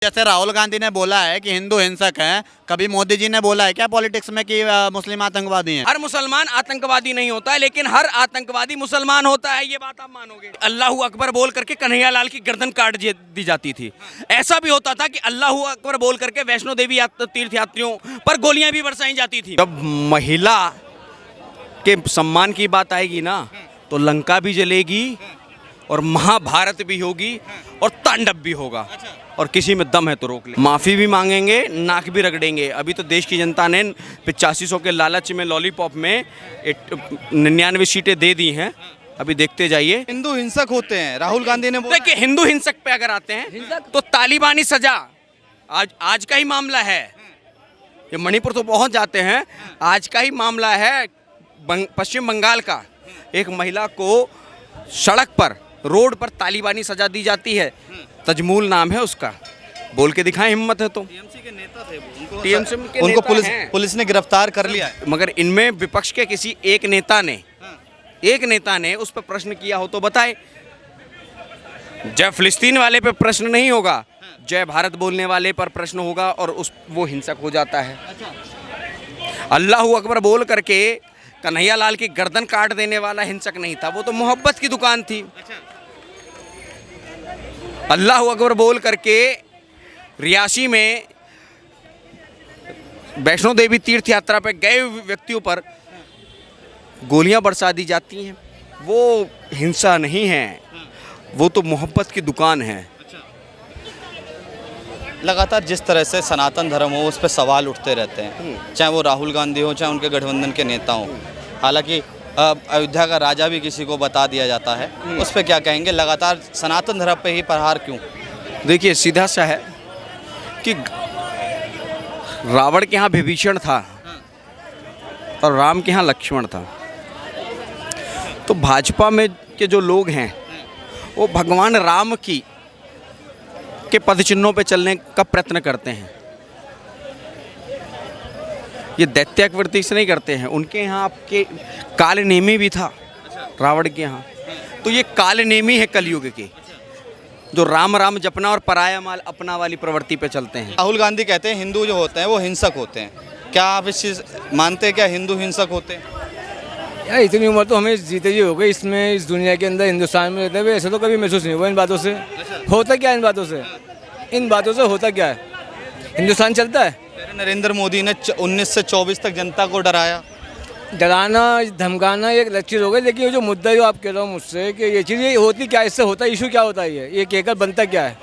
जैसे राहुल गांधी ने बोला है कि हिंदू हिंसक हैं, कभी मोदी जी ने बोला है क्या पॉलिटिक्स में कि मुस्लिम आतंकवादी हैं? हर मुसलमान आतंकवादी नहीं होता है, लेकिन हर आतंकवादी मुसलमान होता है, ये बात आप मानोगे? अल्लाह अकबर बोल करके कन्हैया लाल की गर्दन काट दी जाती थी। ऐसा भी होता था कि अल्लाह अकबर बोल करके वैष्णो देवी तीर्थ यात्रियों पर गोलियां भी बरसाई जाती थी। जब महिला के सम्मान की बात आएगी ना, तो लंका भी जलेगी और महाभारत भी होगी और तांडव भी होगा, और किसी में दम है तो रोक ले। माफ़ी भी मांगेंगे, नाक भी रगड़ेंगे। अभी तो देश की जनता ने 8500 के लालच में, लॉलीपॉप में 99 सीटें दे दी हैं। अभी देखते जाइए। हिंदू हिंसक होते हैं, राहुल गांधी ने बोला। देखिए, हिंदू हिंसक पे अगर आते हैं तो तालिबानी सजा आज का ही मामला है। ये मणिपुर तो पहुंच जाते हैं, आज का ही मामला है। पश्चिम बंगाल का एक महिला को सड़क पर, रोड पर तालिबानी सजा दी जाती है। तजमूल नाम है उसका, बोल के दिखाएं, हिम्मत है तो। टीएमसी के नेता थे वो, टीएमसी के उनको नेता पुलिस ने गिरफ्तार कर लिया है। मगर इनमें विपक्ष के किसी एक नेता ने उस पर प्रश्न किया हो तो बताए। जय फिलिस्तीन वाले पे प्रश्न नहीं होगा, जय भारत बोलने वाले पर प्रश्न होगा, और वो हिंसक हो जाता है। अल्लाह अकबर बोल करके कन्हैया लाल की गर्दन काट देने वाला हिंसक नहीं था, वो तो मोहब्बत की दुकान थी। अल्लाह अकबर बोल करके रियासी में वैष्णो देवी तीर्थ यात्रा पर गए व्यक्तियों पर गोलियां बरसा दी जाती हैं। वो हिंसा नहीं है, वो तो मोहब्बत की दुकान है। लगातार जिस तरह से सनातन धर्म हो, उस पर सवाल उठते रहते हैं, चाहे वो राहुल गांधी हो, चाहे उनके गठबंधन के नेता हों। हालांकि अयोध्या का राजा भी किसी को बता दिया जाता है, उस पर क्या कहेंगे? लगातार सनातन धर्म पे ही प्रहार क्यों? देखिए, सीधा सा है कि रावण के यहाँ विभीषण था और राम के यहाँ लक्ष्मण था। तो भाजपा में के जो लोग हैं वो भगवान राम के पद चिन्हों पे चलने का प्रयत्न करते हैं। ये दैत्याकृति से नहीं करते हैं। उनके यहाँ आपके कालनेमी भी था रावण के यहाँ, तो ये कालनेमी है कलयुग के, जो राम राम जपना और पराया माल अपना वाली प्रवृत्ति पे चलते हैं। राहुल गांधी कहते हैं हिंदू जो होते हैं वो हिंसक होते हैं। क्या आप इस चीज़ मानते हैं? क्या हिंदू हिंसक होते हैं? यार इतनी उम्र तो हमें जीते जी हो गई इसमें, इस दुनिया के अंदर, हिंदुस्तान में रहते हुए ऐसा तो कभी महसूस नहीं हुआ इन बातों से। होता क्या इन बातों से होता क्या है? हिंदुस्तान चलता है। नरेंद्र मोदी ने 19 से 24 तक जनता को डराया। डराना धमकाना एक अलग चीज़ हो गई, लेकिन ये जो मुद्दा जो आप कह रहे हो मुझसे कि ये चीज़ ये होती क्या, इससे होता इशू क्या होता है, ये कहकर बनता क्या है?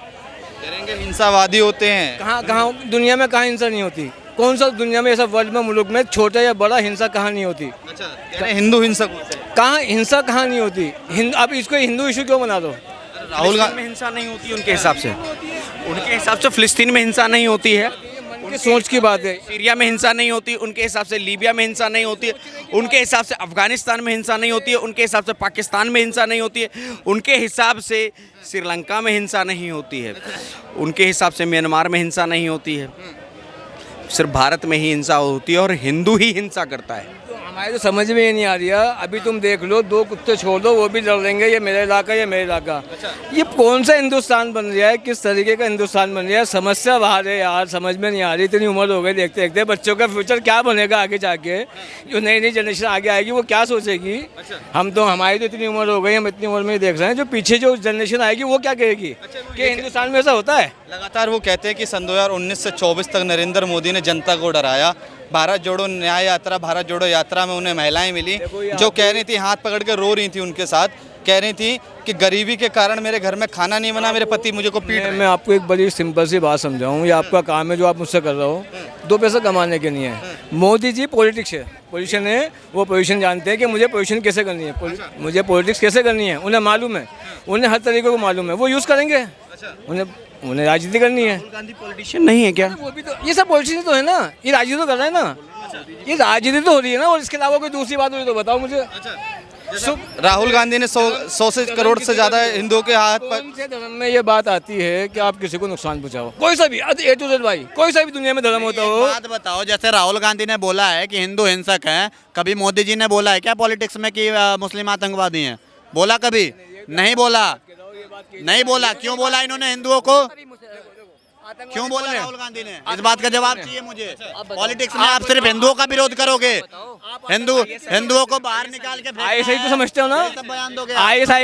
करेंगे हिंसावादी होते हैं। कहाँ दुनिया में कहाँ हिंसा नहीं होती? कौन सा दुनिया में ऐसा वर्ल्ड में मुल्क में छोटा या बड़ा हिंसा कहाँ नहीं होती? अच्छा, हिंदू हिंसक होते हैं। कहाँ हिंसा कहाँ नहीं होती? आप इसको हिंदू इशू क्यों बना दो? राहुल गांधी में हिंसा नहीं होती उनके हिसाब से। उनके हिसाब से फिलिस्तीन में हिंसा नहीं होती है, उनकी सोच की बात है। सीरिया में हिंसा नहीं होती उनके हिसाब से, लीबिया में हिंसा नहीं होती है उनके हिसाब से, अफगानिस्तान में हिंसा नहीं होती है उनके हिसाब से, पाकिस्तान में हिंसा नहीं होती है उनके हिसाब से, श्रीलंका में हिंसा नहीं होती है उनके हिसाब से, म्यांमार में हिंसा नहीं होती है। सिर्फ भारत में ही हिंसा होती है और हिंदू ही हिंसा करता है। हमारे तो समझ में ही नहीं आ रही है। अभी तुम देख लो, 2 कुत्ते छोड़ दो, वो भी लड़ लेंगे, ये मेरा इलाका, ये मेरा इलाका। ये कौन सा हिंदुस्तान बन रहा है? किस तरीके का हिंदुस्तान बन रहा है? समस्या बाहर है यार, समझ में नहीं आ रही। इतनी उम्र हो गई, देखते देखते बच्चों का फ्यूचर क्या बनेगा आगे जाके? जो नई नई जनरेशन आगे आएगी वो क्या सोचेगी? हमारी तो इतनी उम्र हो गई, हम इतनी उम्र में ही देख रहे हैं, जो पीछे जो जनरेशन आएगी वो क्या कहेगी कि हिंदुस्तान में ऐसा होता है? लगातार वो कहते हैं कि सन 2019 से 24 तक नरेंद्र मोदी ने जनता को डराया। भारत जोड़ो न्याय यात्रा, भारत जोड़ो यात्रा में उन्हें महिलाएं मिली जो कह रही थी, हाथ पकड़ के रो रही थी उनके साथ, कह रही थी कि गरीबी के कारण मेरे घर में खाना नहीं बना, मेरे पति मुझे को पीट रहे हैं। मैं आपको एक बड़ी सिंपल सी बात समझाऊं, ये आपका काम है जो आप मुझसे कर रहे हो, 2 पैसा कमाने के नहीं है। मोदी जी पॉलिटिक्स है, पोजीशन है, वो पोजीशन जानते हैं कि मुझे पोजीशन कैसे करनी है, मुझे पॉलिटिक्स कैसे करनी है, उन्हें मालूम है, उन्हें हर तरीके को मालूम है, वो यूज़ करेंगे। उन्हें राजनीति करनी है। राहुल गांधी पॉलिटिशियन नहीं है क्या? वो भी तो, ये सब पॉलिटिशियन तो है ना, ये राजनीति तो कर रहा है ना, ये राजनीति तो हो रही है ना। और इसके अलावा कोई दूसरी बात हो तो बताओ मुझे। राहुल गांधी ने 100 से करोड़ से ज्यादा हिंदुओं के हाथ पर। कौन से धर्म में ये बात आती है कि आप किसी को नुकसान पहुंचाओ? कोई सा भी A to Z भाई, कोई सा भी दुनिया में धर्म होता हो। बात बताओ, जैसे राहुल गांधी ने बोला है कि हिंदू हिंसक हैं, कभी मोदी जी ने बोला है क्या पॉलिटिक्स में कि मुस्लिम आतंकवादी हैं? बोला कभी? नहीं बोला। क्यों बोला इन्होंने हिंदुओं को? क्यों बोला राहुल गांधी ने? इस बात का जवाब चाहिए मुझे। पॉलिटिक्स में आप सिर्फ हिंदुओं का विरोध करोगे, हिंदुओं को बाहर निकाल के फेंकना ISI तो है, समझते हो ना? ये सब बयान दोगे? ISI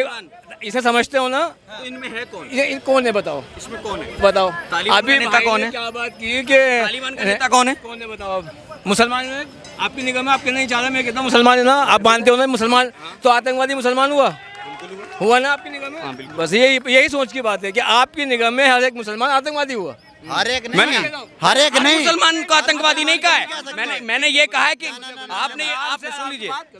इसे समझते हो ना? तो इनमें है कौन? ये कौन है बताओ? इसमें कौन है? बताओ। तालिबान का नेता भाई कौन ने है? क्या बात की कि तालिबान का नेता कौन है? कौन है बताओ आप? मुसलमान है आपकी निगाह में? आपके नहीं चाह रहा, मैं कहता हूँ मुसलमान है ना, आप मानते हो ना मुसलमान, तो आतंकवादी मुसलमान हुआ ना आपकी निगाह में? बस यही सोच की बात है कि आपकी निगाह में हर एक मुसलमान आतंकवादी हुआ। हर एक नहीं, हर एक हर नहीं। मुसलमान को आतंकवादी नहीं कहा है। मैंने ये कहा है कि आपने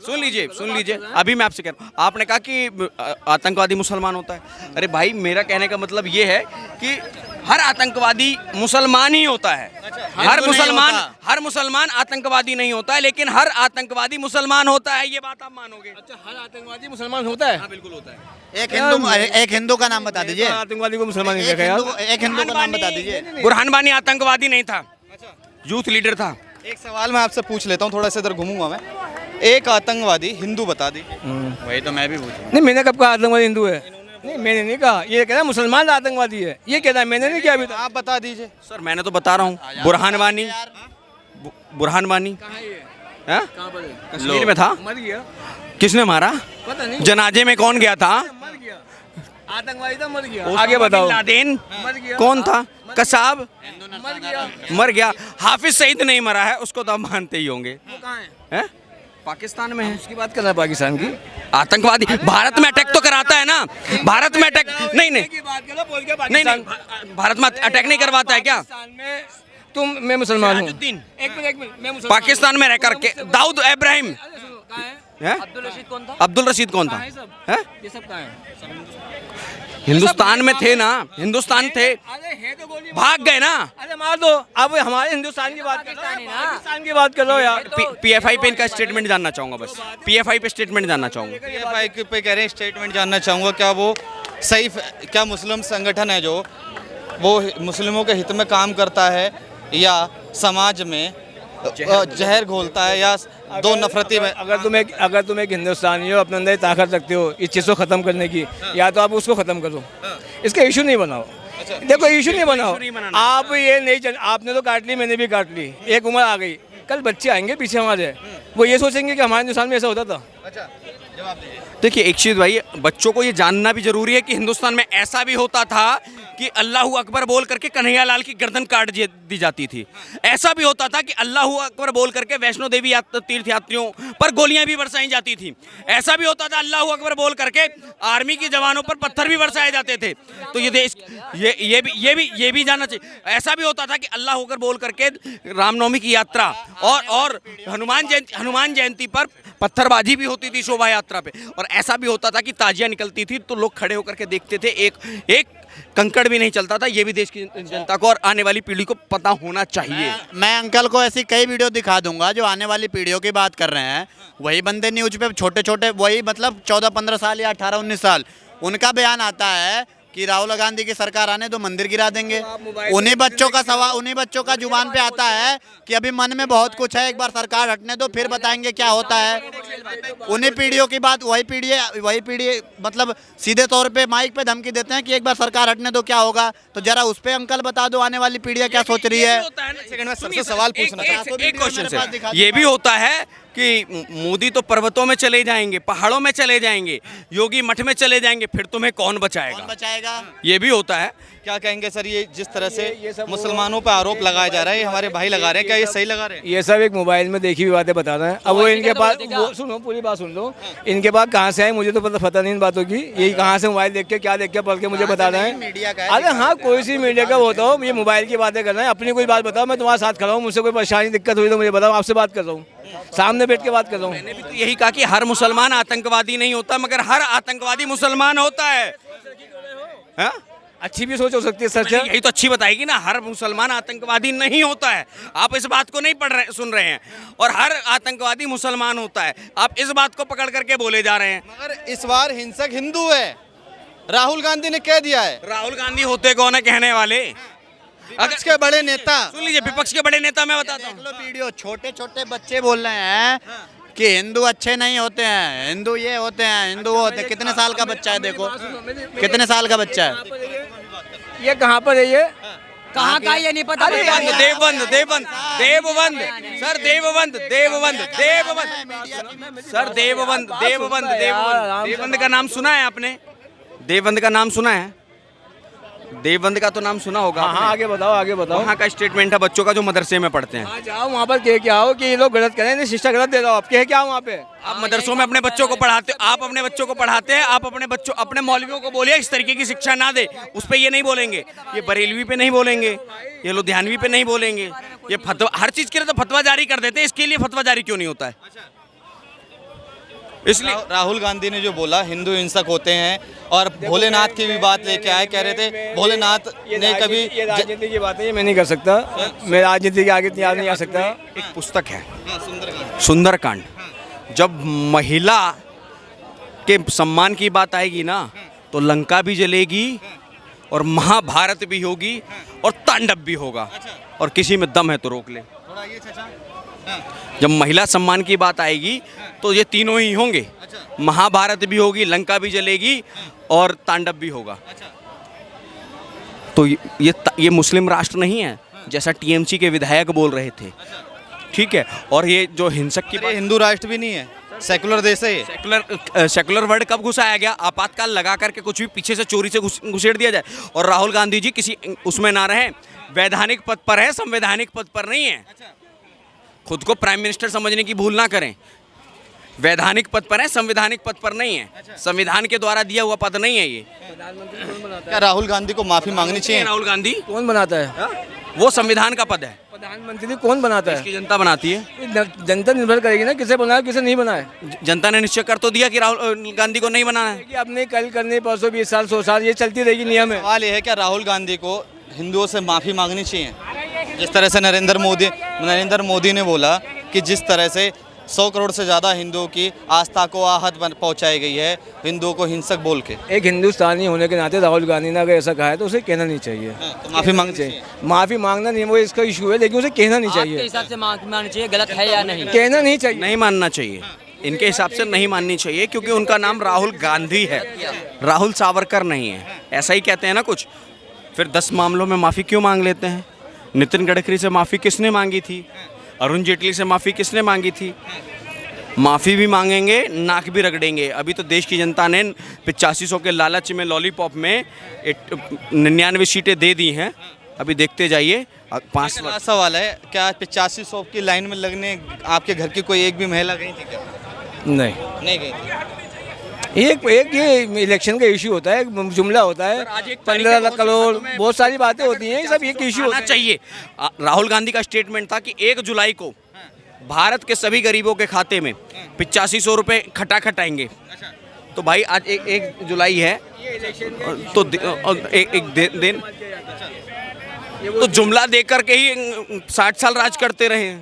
सुन लीजिए अभी मैं आपसे कह रहा हूँ, आपने कहा कि आतंकवादी मुसलमान होता है। अरे भाई, मेरा कहने का मतलब ये है कि हर आतंकवादी मुसलमान ही होता है। हर मुसलमान आतंकवादी नहीं होता है, लेकिन हर आतंकवादी मुसलमान होता है। ये बात आप मानोगे? अच्छा, हर आतंकवादी मुसलमान होता है? हाँ, बिल्कुल होता है। एक हिंदू का नाम बता दीजिए। आतंकवादी को मुसलमान नहीं देखा यार। एक हिंदू का नाम बता दीजिए। बुरहान वानी आतंकवादी नहीं था, यूथ लीडर था। एक सवाल मैं आपसे पूछ लेता हूँ, थोड़ा सा इधर घूमूंगा मैं। एक आतंकवादी हिंदू बता दीजिए। वही तो मैं भी पूछूं। नहीं, मैंने कब कहा आतंकवादी हिंदू है? नहीं, मैंने नहीं कहा। ये कह रहा है मुसलमान आतंकवादी है, ये कह रहा है, मैंने नहीं किया अभी तक। आप बता दीजिए। सर, मैंने तो बता रहा हूँ, बुरहान वानी कश्मीर में था। मर गया, किसने मारा? पता नहीं, जनाजे में कौन गया था? मर गया, आतंकवादी था, मर गया। आगे बताओ। लादेन मर गया, कौन था? कसाब मर गया। मर गया। हाफिज सईद नहीं मरा है, उसको तो आप मानते ही होंगे। वो कहाँ है? हैं? पाकिस्तान में है। उसकी बात कर रहा है पाकिस्तान की। आतंकवादी भारत में अटैक तो कराता है ना। भारत में अटैक नहीं भारत में अटैक नहीं करवाता है क्या? पाकिस्तान में मैं मुसलमान हूँ। सिराजुद्दीन। एक मिनट मैं मुसलमान पाकिस्तान में रह करके दाऊद इब्राहिम हूँ। अरे सुनो, कहाँ है? हैं? अब्दुल रशीद कौन था? अब्दुल रशीद कौन था? कहाँ है सब? हैं? ये सब कहाँ है? हिंदुस्तान में थे ना, हिंदुस्तान थे, अरे है तो गोली भाग गए ना। अरे मार दो। अब हमारे हिंदुस्तान की बात कर रहे हो, पाकिस्तान की बात कर रहे हो यार। पीएफआई पे इनका स्टेटमेंट जानना चाहूंगा, बस पीएफआई पे स्टेटमेंट जानना चाहूंगा। PFI पे कह रहे हैं स्टेटमेंट जानना चाहूँगा, क्या वो सही, क्या मुस्लिम संगठन है जो वो मुस्लिमों के हित में काम करता है, या समाज में जहर घोलता है, या दो नफरती में? अगर तुम एक हिंदुस्तानी हो, अपने अंदर ताकत रखते हो इस चीज़ को ख़त्म करने की, या तो आप उसको ख़त्म करो, इसका इशू नहीं बनाओ। देखो, इशू नहीं बनाओ आप। ये नहीं, आपने तो काट ली, मैंने भी काट ली, एक उम्र आ गई, कल बच्चे आएंगे पीछे हमारे, वो ये सोचेंगे कि हमारे हिंदुस्तान में ऐसा होता था। अच्छा, जवाब दीजिए। देखिए, एक चीज़ भाई, बच्चों को ये जानना भी जरूरी है कि हिंदुस्तान में ऐसा भी होता था कि अल्लाह अकबर बोल करके कन्हैया लाल की गर्दन काट दी जाती थी। ऐसा भी होता था कि अल्लाह अकबर बोल करके वैष्णो देवी तीर्थ यात्रियों पर गोलियां भी बरसाई जाती थी। ऐसा भी होता था अल्लाह अकबर बोल करके आर्मी के जवानों पर पत्थर भी बरसाए जाते थे। तो ये देश ये भी जानना चाहिए। ऐसा भी होता था कि अल्लाह अकबर बोल करके रामनवमी की यात्रा और हनुमान जयंती पर पत्थरबाजी भी होती थी शोभा यात्रा पे। और ऐसा भी होता था कि ताजियां निकलती थी तो लोग खड़े होकर के देखते थे, एक कंकड़ भी नहीं चलता था। ये भी देश की जनता को और आने वाली पीढ़ी को पता होना चाहिए। मैं अंकल को ऐसी कई वीडियो दिखा दूंगा जो आने वाली पीढ़ियों की बात कर रहे हैं। वही बंदे न्यूज पे छोटे छोटे, वही मतलब 14-15 साल या 18-19 साल, उनका बयान आता है कि राहुल गांधी की सरकार आने तो मंदिर गिरा देंगे। उन्हीं बच्चों का सवाल, उन्हीं बच्चों का जुबान पे आता है कि अभी मन में बहुत कुछ है, एक बार सरकार हटने दो फिर बताएंगे क्या होता है। उन्हीं पीढ़ियों की बात, वही पीढ़ी मतलब सीधे तौर पे माइक पे धमकी देते हैं कि एक बार सरकार हटने दो क्या होगा। तो जरा उस पे अंकल बता दो, आने वाली पीढ़ियाँ क्या सोच रही है। सेकंड में सबसे सवाल पूछना चाहता हूं। एक क्वेश्चन से ये भी होता है कि मोदी तो पर्वतों में चले जाएंगे, पहाड़ों में चले जाएंगे, योगी मठ में चले जाएंगे, फिर तुम्हें कौन बचाएगा? ये भी होता है। क्या कहेंगे सर, ये जिस तरह से मुसलमानों पर आरोप लगाया जा रहा है, ये हमारे भाई लगा रहे हैं, क्या ये सही लगा रहे हैं? ये सब एक मोबाइल में देखी हुई बातें बता रहे हैं। अब वो इनके पास, सुनो पूरी बात सुन लो, इनके पास कहाँ से है मुझे तो पता नहीं इन बातों की। यही कहाँ से मोबाइल देख के, क्या देख के, पढ़ के मुझे बता रहे हैं। अरे हाँ, कोई सी मीडिया का होता हो, ये मोबाइल की बातें कर रहे हैं। अपनी कोई बात बताओ, मैं तुम्हारे साथ खड़ा हूँ, मुझसे कोई परेशानी दिक्कत हुई तो मुझे बताओ, आपसे बात कर रहा हूँ, सामने बैठ के बात कर रहा हूँ। मैंने भी तो यही कहा कि हर मुसलमान आतंकवादी नहीं होता, मगर हर आतंकवादी मुसलमान होता है। हाँ? अच्छी भी सोच हो सकती है सर। यही तो अच्छी बताएगी ना, हर मुसलमान आतंकवादी नहीं होता है। आप इस बात को नहीं सुन रहे हैं। और हर आतंकवादी मुसलमान होता है, आप इस बात को पकड़ करके बोले जा रहे हैं। मगर इस बार हिंसक हिंदू है, राहुल गांधी ने कह दिया है। राहुल गांधी होते कौन है कहने वाले? विपक्ष के बड़े नेता, सुन लीजिए, विपक्ष के बड़े नेता मैं बताता हूँ। देख लो वीडियो, छोटे छोटे बच्चे बोल रहे हैं कि हिंदू अच्छे नहीं होते हैं, हिंदू ये होते हैं, हिंदू वो होते हैं। कितने साल का बच्चा है, देखो कितने साल का बच्चा है। ये कहाँ पर है? कहाँ का ये नहीं पता। देवबंद देवबंद देवबंद देवबंद सर देवबंद देवबंद देवबंद सर देवबंद देवबंद देवबंद देवबंद का नाम सुना है आपने? देवबंद का नाम सुना है? देवबंद का तो नाम सुना होगा हाँ आपने। आगे बताओ आगे बताओ। वहाँ का स्टेटमेंट है बच्चों का जो मदरसे में पढ़ते हैं। हाँ जाओ वहाँ पर कह के आओ कि ये लोग गलत करें, नहीं शिक्षा गलत दे रहा हो, आप कह के आओ वहाँ पे। आप मदरसों में अपने बच्चों को पढ़ाते हो, आप अपने बच्चों को पढ़ाते हैं, आप अपने बच्चों अपने मौलवियों को बोलिए इस तरीके की शिक्षा ना दे, उस पर ये नहीं बोलेंगे, ये बरेलवी पे नहीं बोलेंगे, ये लुधियानवी पे नहीं बोलेंगे, ये फतवा हर चीज़ के लिए तो फतवा जारी कर देते हैं, इसके लिए फतवा जारी क्यों नहीं होता है? इसलिए राहुल गांधी ने जो बोला हिंदू हिंसक होते हैं और भोलेनाथ की भी बात लेके आए, कह रहे थे भोलेनाथ ने कभी ये राजनीति की बात है, ये मैं नहीं कर सकता, मैं राजनीति के आगे तैयार नहीं आ सकता। एक पुस्तक है सुंदरकांड, जब महिला के सम्मान की बात आएगी ना तो लंका भी जलेगी और महाभारत भी होगी और तांडव भी होगा, और किसी में दम है तो रोक ले। जब महिला सम्मान की बात आएगी तो ये तीनों ही होंगे, महाभारत भी होगी, लंका भी जलेगी और तांडव भी होगा। तो ये मुस्लिम राष्ट्र नहीं है जैसा टीएमसी के विधायक बोल रहे थे, ठीक है? और ये जो हिंसक की ये हिंदू राष्ट्र भी नहीं है, सेकुलर देश है ये। सेकुलर वर्ड कब घुसाया गया? आपातकाल लगा करके कुछ भी पीछे से चोरी से घुसेड़ दिया जाए। और राहुल गांधी जी किसी उसमें ना रहें, वैधानिक पद पर है, संवैधानिक पद पर नहीं है। खुद को प्राइम मिनिस्टर समझने की भूल ना करें। वैधानिक पद पर है, संवैधानिक पद पर नहीं है। संविधान के द्वारा दिया हुआ पद नहीं है ये। क्या राहुल गांधी को माफी मांगनी चाहिए? राहुल गांधी कौन बनाता है? वो संविधान का पद है, प्रधानमंत्री कौन बनाता है? इसकी जनता बनाती है। जनता निर्भर करेगी ना किसे बनाया किसे नहीं बनाया। जनता ने निश्चय कर तो दिया कि राहुल गांधी को नहीं बनाना है। कि अपने कल करने परसों 20 साल 100 साल ये चलती रहेगी, नियम है। सवाल ये है क्या राहुल गांधी को हिंदुओं से माफी मांगनी चाहिए? जिस तरह से नरेंद्र मोदी ने बोला कि जिस तरह से 100 करोड़ से ज़्यादा हिंदुओं की आस्था को आहत पहुंचाई गई है, हिंदुओं को हिंसक बोल के। एक हिंदुस्तानी होने के नाते राहुल गांधी ने अगर ऐसा कहा है तो उसे कहना नहीं चाहिए। तो माफी मांगनी चाहिए। माफी मांगना नहीं वो इसका इशू है, लेकिन उसे कहना नहीं आपके चाहिए। हिसाब से माफी मांगनी चाहिए, गलत है या नहीं? कहना नहीं चाहिए। नहीं मानना चाहिए, इनके हिसाब से नहीं माननी चाहिए, क्योंकि उनका नाम राहुल गांधी है, राहुल सावरकर नहीं है। ऐसा ही कहते हैं ना कुछ। फिर 10 मामलों में माफ़ी क्यों मांग लेते हैं? नितिन गडकरी से माफ़ी किसने मांगी थी? अरुण जेटली से माफ़ी किसने मांगी थी? माफ़ी भी मांगेंगे, नाक भी रगड़ेंगे। अभी तो देश की जनता ने 8500 के लालच में लॉलीपॉप में 99 सीटें दे दी हैं। अभी देखते जाइए 5 मेरा सवाल है, क्या 8500 की लाइन में लगने आपके घर की कोई एक भी महिला गई थी क्या? नहीं गई थी। एक ये इलेक्शन का इशू होता है, एक जुमला होता है, 15 लाख करोड़, बहुत सारी बातें होती हैं, सब एक इशू होना चाहिए। राहुल गांधी का स्टेटमेंट था कि 1 जुलाई को भारत के सभी गरीबों के खाते में 8500 रुपये खटाएंगे। तो भाई आज 1 जुलाई है तो एक दिन तो जुमला दे करके ही 60 साल राज करते रहे।